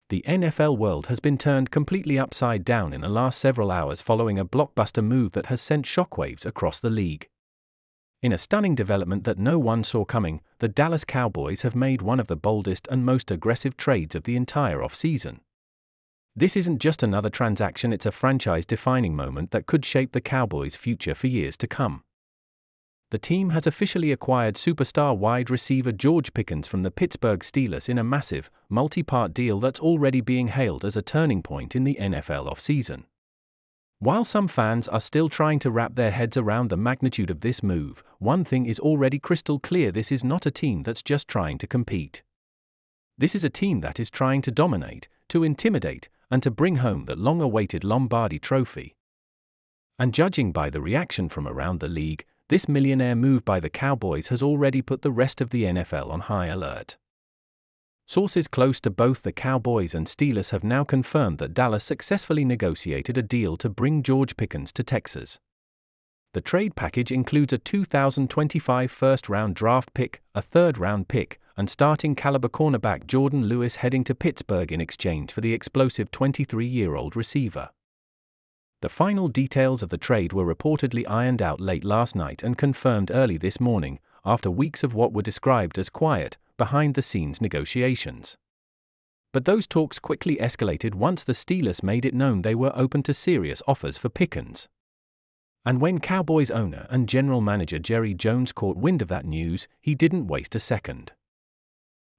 The NFL world has been turned completely upside down in the last several hours following a blockbuster move that has sent shockwaves across the league. In a stunning development that no one saw coming, the Dallas Cowboys have made one of the boldest and most aggressive trades of the entire offseason. This isn't just another transaction, it's a franchise-defining moment that could shape the Cowboys' future for years to come. The team has officially acquired superstar wide receiver George Pickens from the Pittsburgh Steelers in a massive, multi-part deal that's already being hailed as a turning point in the NFL offseason. While some fans are still trying to wrap their heads around the magnitude of this move, one thing is already crystal clear: this is not a team that's just trying to compete. This is a team that is trying to dominate, to intimidate, and to bring home the long-awaited Lombardi Trophy. And judging by the reaction from around the league, this millionaire move by the Cowboys has already put the rest of the NFL on high alert. Sources close to both the Cowboys and Steelers have now confirmed that Dallas successfully negotiated a deal to bring George Pickens to Texas. The trade package includes a 2025 first-round draft pick, a third-round pick, and starting caliber cornerback Jordan Lewis heading to Pittsburgh in exchange for the explosive 23-year-old receiver. The final details of the trade were reportedly ironed out late last night and confirmed early this morning, after weeks of what were described as quiet, behind-the-scenes negotiations. But those talks quickly escalated once the Steelers made it known they were open to serious offers for Pickens. And when Cowboys owner and general manager Jerry Jones caught wind of that news, he didn't waste a second.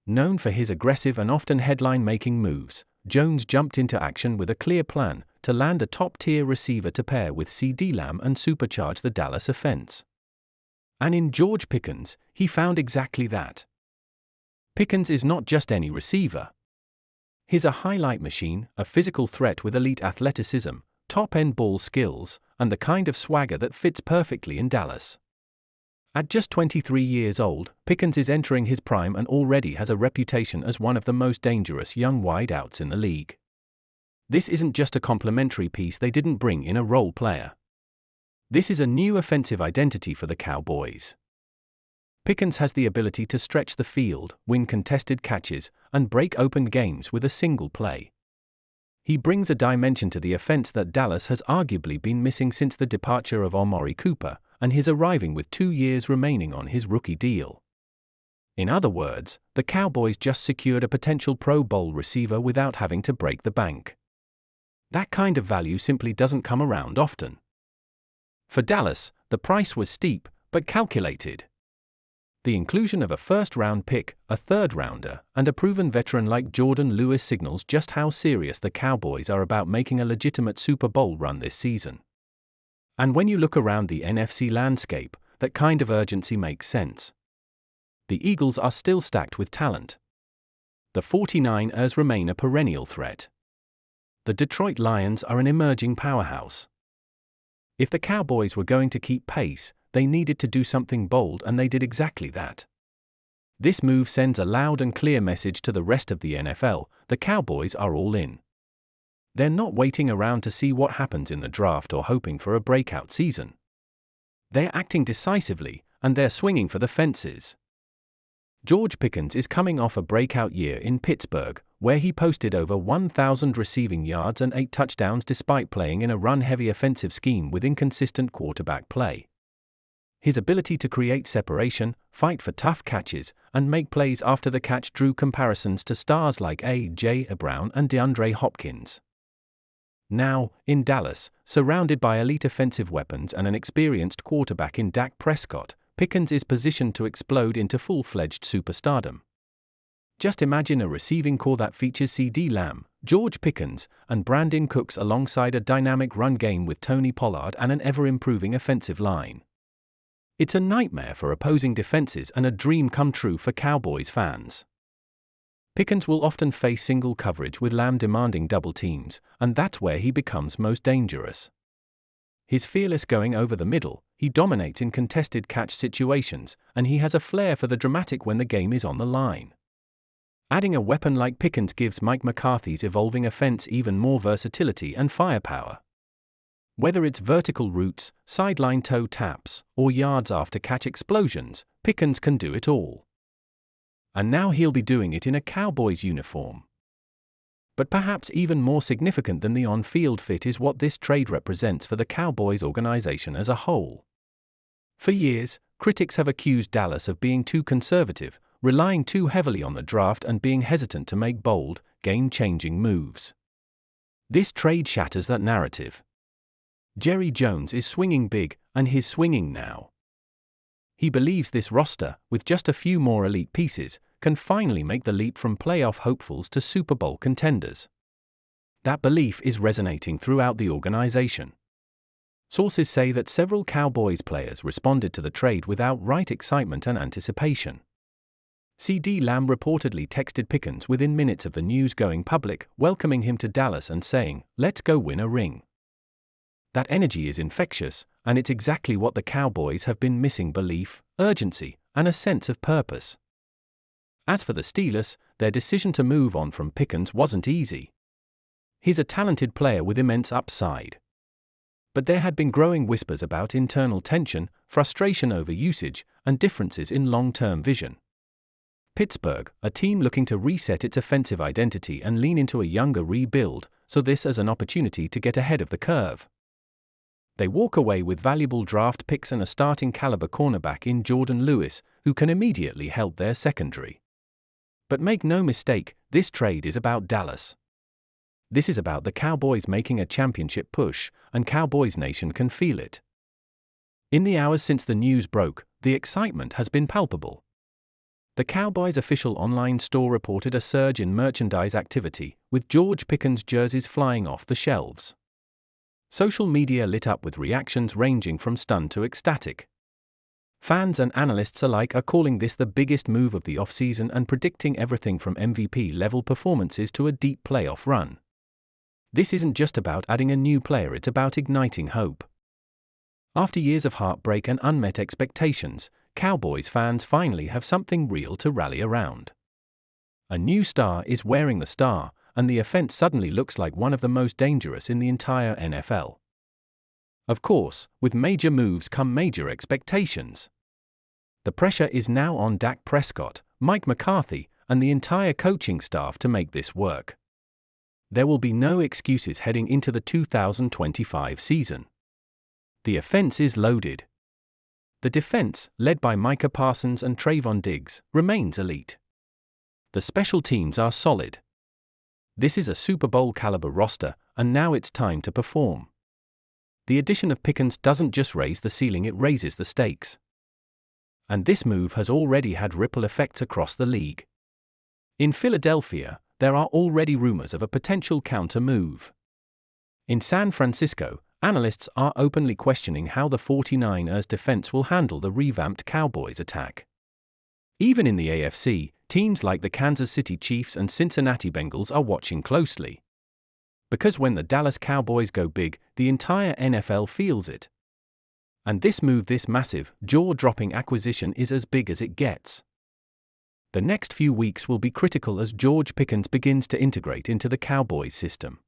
Known for his aggressive and often headline-making moves, Jones jumped into action with a clear plan to land a top-tier receiver to pair with CeeDee Lamb and supercharge the Dallas offense. And in George Pickens, he found exactly that. Pickens is not just any receiver. He's a highlight machine, a physical threat with elite athleticism, top-end ball skills, and the kind of swagger that fits perfectly in Dallas. At just 23 years old, Pickens is entering his prime and already has a reputation as one of the most dangerous young wideouts in the league. This isn't just a complimentary piece they didn't bring in a role player. This is a new offensive identity for the Cowboys. Pickens has the ability to stretch the field, win contested catches, and break open games with a single play. He brings a dimension to the offense that Dallas has arguably been missing since the departure of Amari Cooper, and his arriving with 2 years remaining on his rookie deal. In other words, the Cowboys just secured a potential Pro Bowl receiver without having to break the bank. That kind of value simply doesn't come around often. For Dallas, the price was steep, but calculated. The inclusion of a first-round pick, a third-rounder, and a proven veteran like Jordan Lewis signals just how serious the Cowboys are about making a legitimate Super Bowl run this season. And when you look around the NFC landscape, that kind of urgency makes sense. The Eagles are still stacked with talent. The 49ers remain a perennial threat. The Detroit Lions are an emerging powerhouse. If the Cowboys were going to keep pace, they needed to do something bold, and they did exactly that. This move sends a loud and clear message to the rest of the NFL: the Cowboys are all in. They're not waiting around to see what happens in the draft or hoping for a breakout season. They're acting decisively, and they're swinging for the fences. George Pickens is coming off a breakout year in Pittsburgh, where he posted over 1,000 receiving yards and 8 touchdowns despite playing in a run-heavy offensive scheme with inconsistent quarterback play. His ability to create separation, fight for tough catches, and make plays after the catch drew comparisons to stars like A.J. Brown and DeAndre Hopkins. Now, in Dallas, surrounded by elite offensive weapons and an experienced quarterback in Dak Prescott, Pickens is positioned to explode into full-fledged superstardom. Just imagine a receiving core that features CeeDee Lamb, George Pickens, and Brandon Cooks alongside a dynamic run game with Tony Pollard and an ever-improving offensive line. It's a nightmare for opposing defenses and a dream come true for Cowboys fans. Pickens will often face single coverage with Lamb demanding double teams, and that's where he becomes most dangerous. He's fearless going over the middle, he dominates in contested catch situations, and he has a flair for the dramatic when the game is on the line. Adding a weapon like Pickens gives Mike McCarthy's evolving offense even more versatility and firepower. Whether it's vertical routes, sideline toe taps, or yards after catch explosions, Pickens can do it all. And now he'll be doing it in a Cowboys uniform. But perhaps even more significant than the on-field fit is what this trade represents for the Cowboys organization as a whole. For years, critics have accused Dallas of being too conservative, relying too heavily on the draft and being hesitant to make bold, game-changing moves. This trade shatters that narrative. Jerry Jones is swinging big, and he's swinging now. He believes this roster, with just a few more elite pieces, can finally make the leap from playoff hopefuls to Super Bowl contenders. That belief is resonating throughout the organization. Sources say that several Cowboys players responded to the trade with outright excitement and anticipation. CeeDee Lamb reportedly texted Pickens within minutes of the news going public, welcoming him to Dallas and saying, "Let's go win a ring." That energy is infectious, and it's exactly what the Cowboys have been missing: belief, urgency, and a sense of purpose. As for the Steelers, their decision to move on from Pickens wasn't easy. He's a talented player with immense upside. But there had been growing whispers about internal tension, frustration over usage, and differences in long-term vision. Pittsburgh, a team looking to reset its offensive identity and lean into a younger rebuild, saw this as an opportunity to get ahead of the curve. They walk away with valuable draft picks and a starting caliber cornerback in Jordan Lewis, who can immediately help their secondary. But make no mistake, this trade is about Dallas. This is about the Cowboys making a championship push, and Cowboys Nation can feel it. In the hours since the news broke, the excitement has been palpable. The Cowboys' official online store reported a surge in merchandise activity, with George Pickens jerseys flying off the shelves. Social media lit up with reactions ranging from stunned to ecstatic. Fans and analysts alike are calling this the biggest move of the offseason and predicting everything from MVP-level performances to a deep playoff run. This isn't just about adding a new player, it's about igniting hope. After years of heartbreak and unmet expectations, Cowboys fans finally have something real to rally around. A new star is wearing the star, and the offense suddenly looks like one of the most dangerous in the entire NFL. Of course, with major moves come major expectations. The pressure is now on Dak Prescott, Mike McCarthy, and the entire coaching staff to make this work. There will be no excuses heading into the 2025 season. The offense is loaded. The defense, led by Micah Parsons and Trayvon Diggs, remains elite. The special teams are solid. This is a Super Bowl caliber roster, and now it's time to perform. The addition of Pickens doesn't just raise the ceiling, it raises the stakes. And this move has already had ripple effects across the league. In Philadelphia, there are already rumors of a potential counter move. In San Francisco, analysts are openly questioning how the 49ers defense will handle the revamped Cowboys attack. Even in the AFC, teams like the Kansas City Chiefs and Cincinnati Bengals are watching closely. Because when the Dallas Cowboys go big, the entire NFL feels it. And this move, this massive, jaw-dropping acquisition, is as big as it gets. The next few weeks will be critical as George Pickens begins to integrate into the Cowboys system.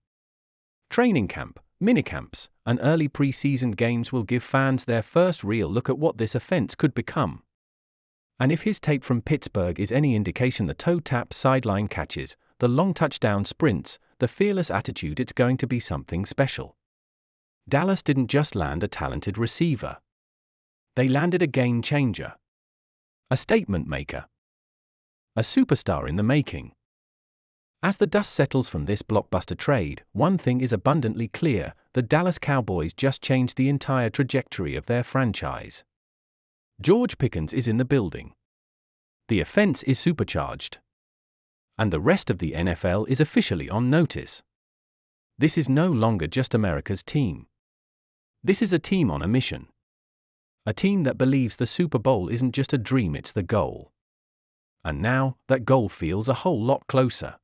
Training camp, minicamps, and early preseason games will give fans their first real look at what this offense could become. And if his tape from Pittsburgh is any indication, the toe-tap sideline catches, the long touchdown sprints, the fearless attitude, it's going to be something special. Dallas didn't just land a talented receiver. They landed a game changer. A statement maker. A superstar in the making. As the dust settles from this blockbuster trade, one thing is abundantly clear: the Dallas Cowboys just changed the entire trajectory of their franchise. George Pickens is in the building. The offense is supercharged. And the rest of the NFL is officially on notice. This is no longer just America's team. This is a team on a mission. A team that believes the Super Bowl isn't just a dream, it's the goal. And now, that goal feels a whole lot closer.